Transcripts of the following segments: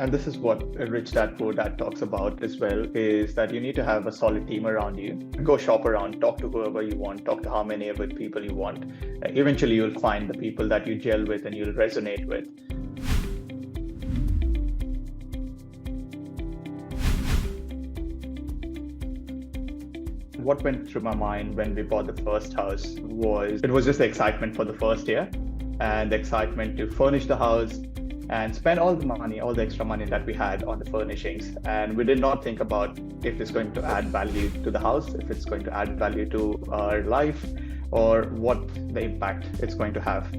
And this is what Rich Dad Poor Dad talks about as well, is that you need to have a solid team around you. Go shop around, talk to whoever you want, talk to how many other people you want. Eventually, you'll find the people that you gel with and you'll resonate with. What went through my mind when we bought the first house was, it was just the excitement for the first year and the excitement to furnish the house and spend all the money, all the extra money that we had on the furnishings. And we did not think about if it's going to add value to the house, if it's going to add value to our life, or what the impact it's going to have.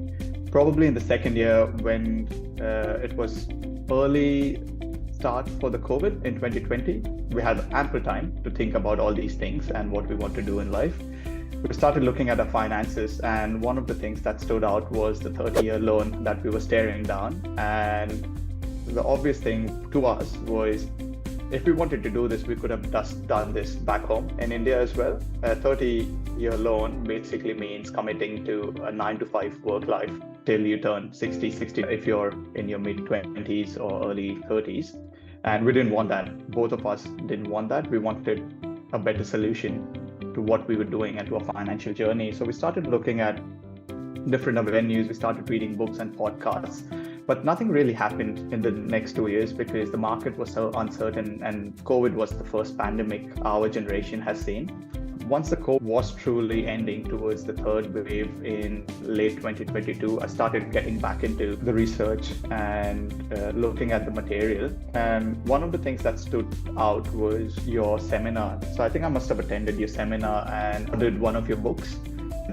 Probably in the second year, when it was early start for the COVID in 2020, we had ample time to think about all these things and what we want to do in life. We started looking at our finances, and one of the things that stood out was the 30-year loan that we were staring down. And the obvious thing to us was, if we wanted to do this, we could have just done this back home in India as well. A 30-year loan basically means committing to a 9-to-5 work life till you turn 60 if you're in your mid-20s or early 30s. And we didn't want that. Both of us didn't want that. We wanted a better solution to what we were doing and to our financial journey. So we started looking at different avenues. We started reading books and podcasts, but nothing really happened in the next 2 years because the market was so uncertain, and COVID was the first pandemic our generation has seen. Once the COVID was truly ending towards the third wave in late 2022, I started getting back into the research and looking at the material. And one of the things that stood out was your seminar. So I think I must have attended your seminar and read one of your books,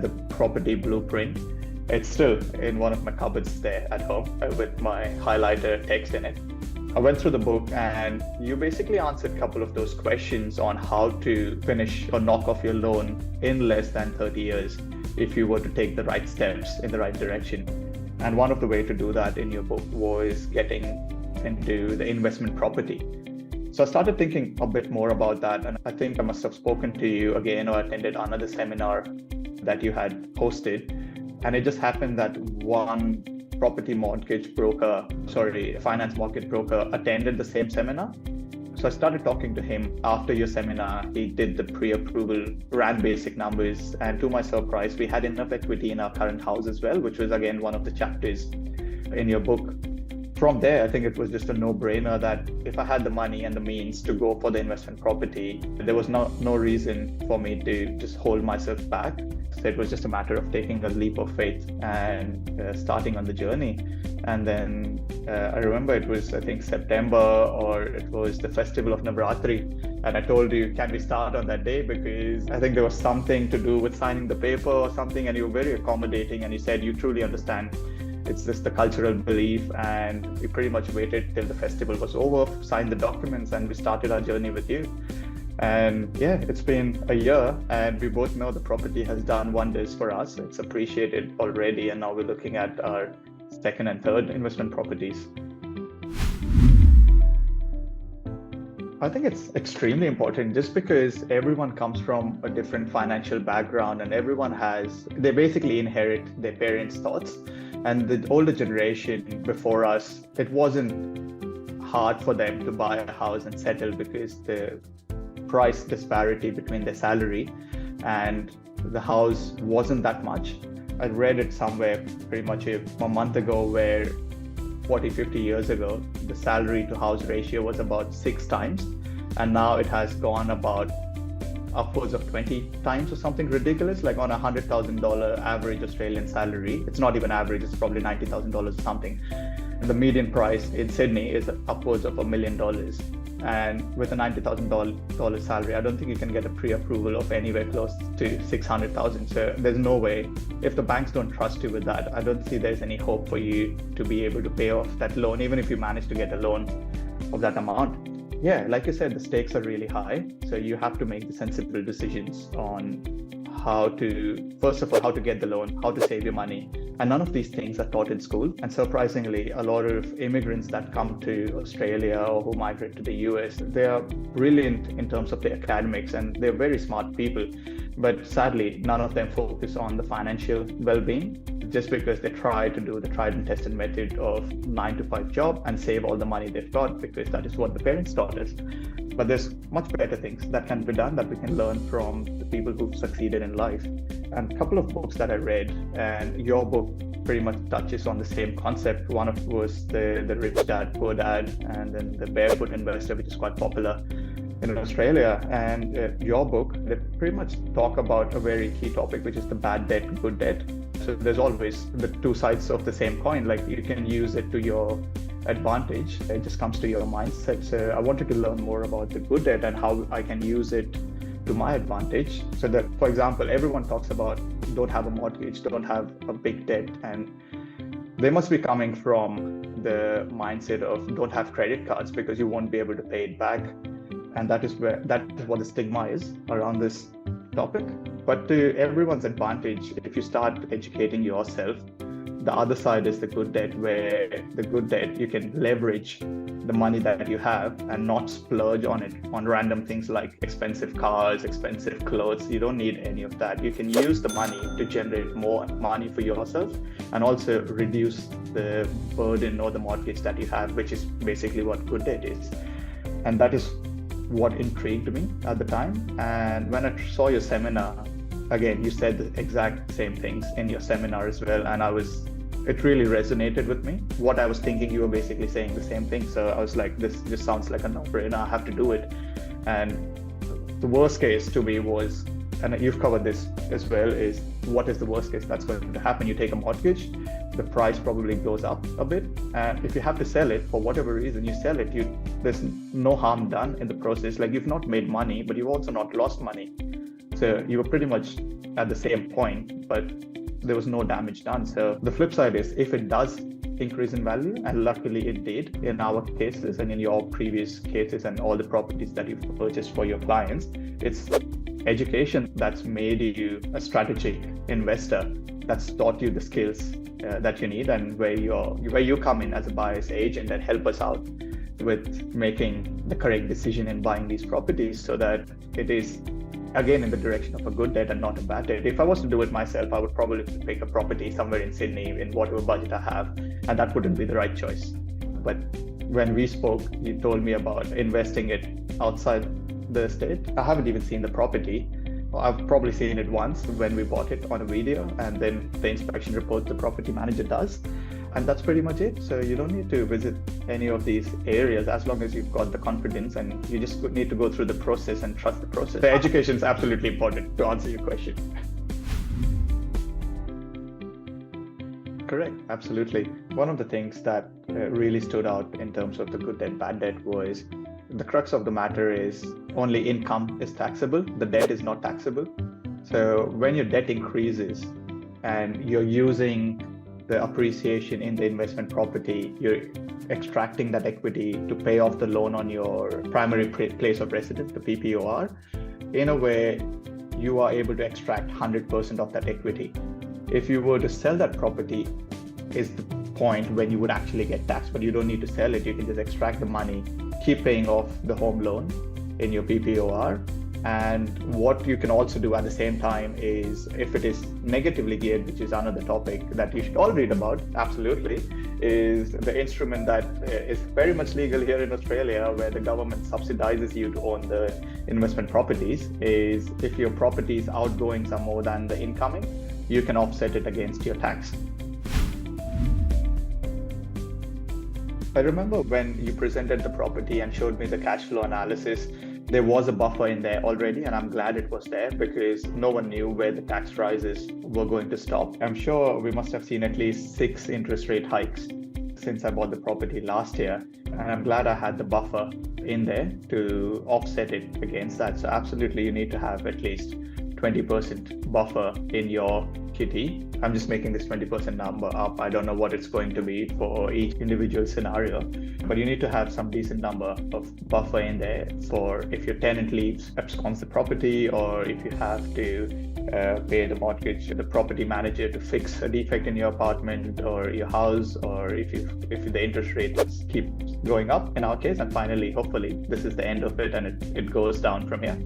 The Property Blueprint. It's still in one of my cupboards there at home with my highlighter text in it. I went through the book and you basically answered a couple of those questions on how to finish or knock off your loan in less than 30 years if you were to take the right steps in the right direction. And one of the ways to do that in your book was getting into the investment property. So I started thinking a bit more about that, and I think I must have spoken to you again or attended another seminar that you had hosted. And it just happened that one finance mortgage broker attended the same seminar. So I started talking to him after your seminar. He did the pre-approval, ran basic numbers, and to my surprise, we had enough equity in our current house as well, which was again one of the chapters in your book. From there, I think it was just a no-brainer that if I had the money and the means to go for the investment property, there was no reason for me to just hold myself back. So it was just a matter of taking a leap of faith and starting on the journey. And then I remember it was, I think, September, or it was the festival of Navratri. And I told you, can we start on that day? Because I think there was something to do with signing the paper or something. And you were very accommodating. And you said you truly understand. It's just the cultural belief. And we pretty much waited till the festival was over, signed the documents, and we started our journey with you. And yeah, it's been a year, and we both know the property has done wonders for us. It's appreciated already, and now we're looking at our second and third investment properties. I think it's extremely important, just because everyone comes from a different financial background, and they basically inherit their parents' thoughts. And the older generation before us, it wasn't hard for them to buy a house and settle because the price disparity between their salary and the house wasn't that much. I read it somewhere pretty much a month ago where 40-50 years ago, the salary to house ratio was about 6 times. And now it has gone about upwards of 20 times or something ridiculous, like on $100,000 average Australian salary. It's not even average, it's probably $90,000 or something. And the median price in Sydney is upwards of $1 million. And with a $90,000 salary, I don't think you can get a pre-approval of anywhere close to $600,000. So there's no way. If the banks don't trust you with that, I don't see there's any hope for you to be able to pay off that loan, even if you manage to get a loan of that amount. Yeah, like you said, the stakes are really high. So you have to make the sensible decisions on how to get the loan, how to save your money. And none of these things are taught in school. And surprisingly, a lot of immigrants that come to Australia or who migrate to the US, they are brilliant in terms of their academics, and they're very smart people. But sadly, none of them focus on the financial well-being. just because they try to do the tried and tested method of 9 to 5 job and save all the money they've got because that is what the parents taught us. But there's much better things that can be done that we can learn from the people who've succeeded in life. And a couple of books that I read, and your book pretty much touches on the same concept. One of was the Rich Dad, Poor Dad, and then the Barefoot Investor, which is quite popular in Australia. And your book, they pretty much talk about a very key topic, which is the bad debt, good debt. So there's always the two sides of the same coin. Like you can use it to your advantage. It just comes to your mindset. So I wanted to learn more about the good debt and how I can use it to my advantage. So that, for example, everyone talks about don't have a mortgage, don't have a big debt, and they must be coming from the mindset of don't have credit cards because you won't be able to pay it back. And that is what the stigma is around this topic. But to everyone's advantage, if you start educating yourself, the other side is the good debt, where the good debt, you can leverage the money that you have and not splurge on it, on random things like expensive cars, expensive clothes. You don't need any of that. You can use the money to generate more money for yourself and also reduce the burden or the mortgage that you have, which is basically what good debt is. And that is what intrigued me at the time. And when I saw your seminar, again, you said the exact same things in your seminar as well. And it really resonated with me. What I was thinking, you were basically saying the same thing. So I was like, this just sounds like a no-brainer. I have to do it. And the worst case to me was, and you've covered this as well, is what is the worst case that's going to happen? You take a mortgage, the price probably goes up a bit. And if you have to sell it for whatever reason, you sell it, there's no harm done in the process. Like you've not made money, but you've also not lost money. So you were pretty much at the same point, but there was no damage done. So the flip side is if it does increase in value, and luckily it did in our cases and in your previous cases and all the properties that you've purchased for your clients, it's education that's made you a strategic investor, that's taught you the skills that you need, and where you come in as a buyer's agent and help us out with making the correct decision in buying these properties so that it is again in the direction of a good debt and not a bad debt. If I was to do it myself, I would probably pick a property somewhere in Sydney in whatever budget I have, and that wouldn't be the right choice. But when we spoke, you told me about investing it outside the state. I haven't even seen the property. I've probably seen it once when we bought it on a video, and then the inspection report the property manager does. And that's pretty much it. So you don't need to visit any of these areas as long as you've got the confidence, and you just need to go through the process and trust the process. The education is absolutely important to answer your question. Correct, absolutely. One of the things that really stood out in terms of the good debt, bad debt was the crux of the matter is only income is taxable. The debt is not taxable. So when your debt increases and you're using the appreciation in the investment property, you're extracting that equity to pay off the loan on your primary place of residence, the PPOR. In a way, you are able to extract 100% of that equity. If you were to sell that property, is the point when you would actually get taxed, but you don't need to sell it. You can just extract the money, keep paying off the home loan in your PPOR. And what you can also do at the same time is, if it is negatively geared, which is another topic that you should all read about, absolutely, is the instrument that is very much legal here in Australia, where the government subsidizes you to own the investment properties, is if your property's outgoings are more than the incoming, you can offset it against your tax. I remember when you presented the property and showed me the cash flow analysis, there was a buffer in there already, and I'm glad it was there because no one knew where the tax rises were going to stop. I'm sure we must have seen at least 6 interest rate hikes since I bought the property last year, and I'm glad I had the buffer in there to offset it against that. So absolutely, you need to have at least 20% buffer in your kitty. I'm just making this 20% number up. I don't know what it's going to be for each individual scenario, but you need to have some decent number of buffer in there for if your tenant leaves, absconds the property, or if you have to pay the mortgage, the property manager to fix a defect in your apartment or your house, or if the interest rates keep going up in our case, and finally, hopefully, this is the end of it and it goes down from here.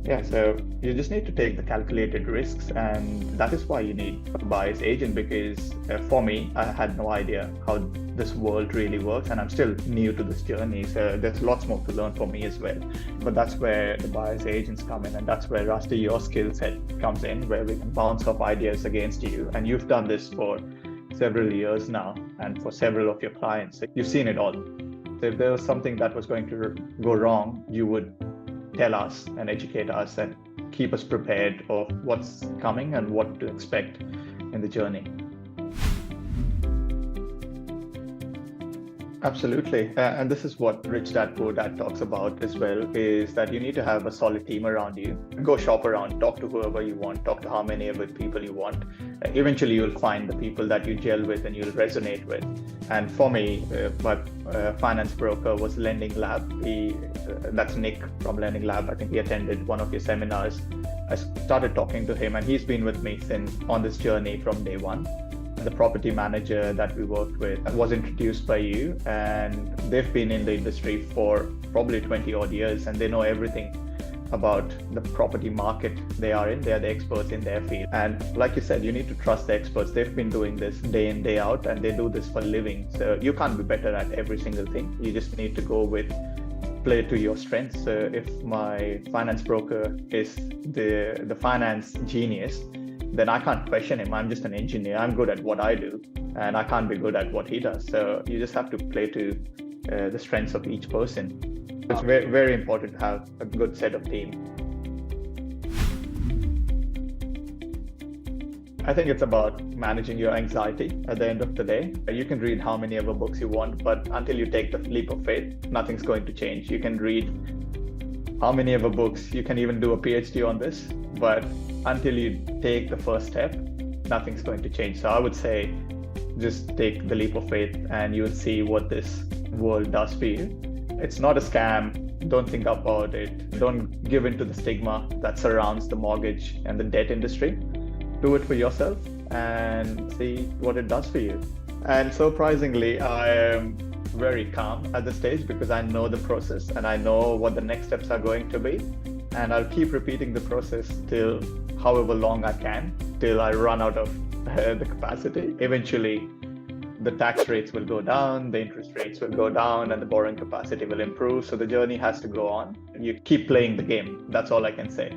Yeah, so you just need to take the calculated risks, and that is why you need a buyer's agent. Because for me, I had no idea how this world really works, and I'm still new to this journey. So there's lots more to learn for me as well. But that's where the buyer's agents come in, and that's where, Rusty, your skill set comes in, where we can bounce off ideas against you. And you've done this for several years now, and for several of your clients. You've seen it all. So if there was something that was going to go wrong, you would tell us and educate us and keep us prepared of what's coming and what to expect in the journey. Absolutely. And this is what Rich Dad Poor Dad talks about as well, is that you need to have a solid team around you. Go shop around, talk to whoever you want, talk to how many of the people you want. Eventually, you'll find the people that you gel with and you'll resonate with. And for me, my finance broker was Lending Lab. That's Nick from Lending Lab. I think he attended one of your seminars. I started talking to him, and he's been with me since on this journey from day one. The property manager that we worked with was introduced by you, and they've been in the industry for probably 20 odd years, and they know everything about the property market they are in. They are the experts in their field. And like you said, you need to trust the experts. They've been doing this day in, day out, and they do this for a living. So you can't be better at every single thing. You just need to play to your strengths. So if my finance broker is the finance genius, then I can't question him. I'm just an engineer. I'm good at what I do, and I can't be good at what he does. So you just have to play to the strengths of each person. It's very, very important to have a good set of team. I think it's about managing your anxiety at the end of the day. You can read how many ever books you want, but until you take the leap of faith, nothing's going to change. You can read how many ever books, you can even do a PhD on this, but until you take the first step, nothing's going to change. So I would say just take the leap of faith and you'll see what this world does for you. It's not a scam. Don't think about it. Don't give in to the stigma that surrounds the mortgage and the debt industry. Do it for yourself and see what it does for you. And surprisingly, I am very calm at this stage because I know the process and I know what the next steps are going to be. And I'll keep repeating the process till however long I can, till I run out of the capacity. Eventually, the tax rates will go down, the interest rates will go down, and the borrowing capacity will improve. So the journey has to go on. You keep playing the game. That's all I can say.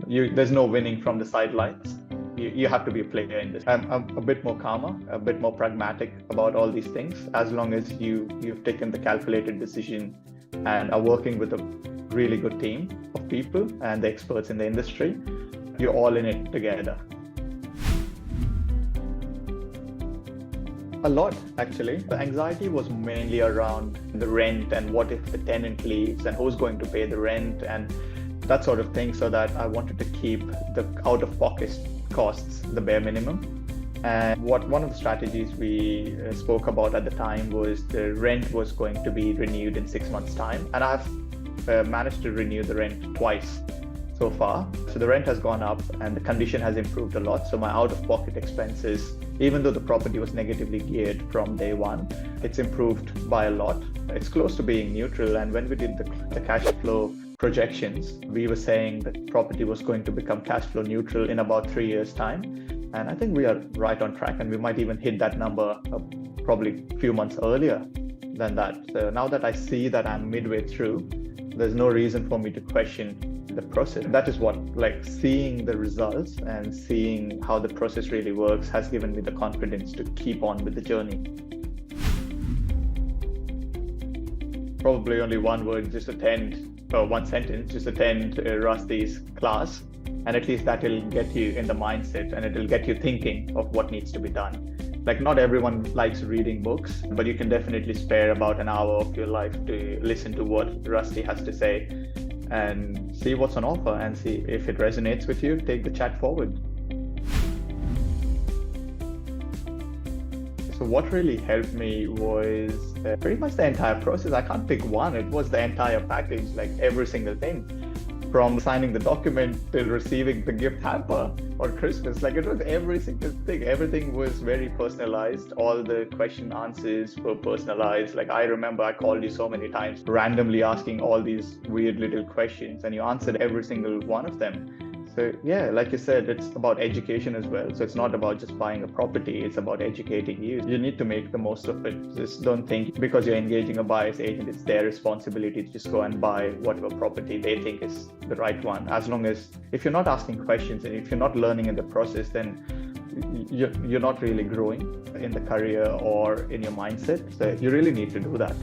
There's no winning from the sidelines. You have to be a player in this. I'm a bit more calmer, a bit more pragmatic about all these things. As long as you've taken the calculated decision and are working with a really good team of people and the experts in the industry, you're all in it together. A lot, actually. The anxiety was mainly around the rent and what if the tenant leaves and who's going to pay the rent and that sort of thing, so that I wanted to keep the out-of-pocket costs the bare minimum. And one of the strategies we spoke about at the time was the rent was going to be renewed in 6 months' time. And I've managed to renew the rent twice so far. So the rent has gone up and the condition has improved a lot. So my out-of-pocket expenses, even though the property was negatively geared from day one, it's improved by a lot. It's close to being neutral. And when we did the cash flow projections, we were saying that property was going to become cash flow neutral in about 3 years' time. And I think we are right on track, and we might even hit that number probably a few months earlier than that. So now that I see that I'm midway through, there's no reason for me to question the process. That is what, like, seeing the results and seeing how the process really works has given me the confidence to keep on with the journey. Probably only one word, just attend, or one sentence, just attend Rusty's class. And at least that will get you in the mindset and it will get you thinking of what needs to be done. Like, not everyone likes reading books, but you can definitely spare about an hour of your life to listen to what Rusty has to say and see what's on offer and see if it resonates with you. Take the chat forward. So what really helped me was pretty much the entire process. I can't pick one. It was the entire package, like every single thing. from signing the document till receiving the gift hamper on Christmas. Like, it was every single thing. Everything was very personalized. All the question answers were personalized. Like, I remember I called you so many times, randomly asking all these weird little questions, and you answered every single one of them. So yeah, like you said, it's about education as well. So it's not about just buying a property, it's about educating you. You need to make the most of it. Just don't think because you're engaging a buyer's agent, it's their responsibility to just go and buy whatever property they think is the right one. As long as, if you're not asking questions and if you're not learning in the process, then you're not really growing in the career or in your mindset. So you really need to do that.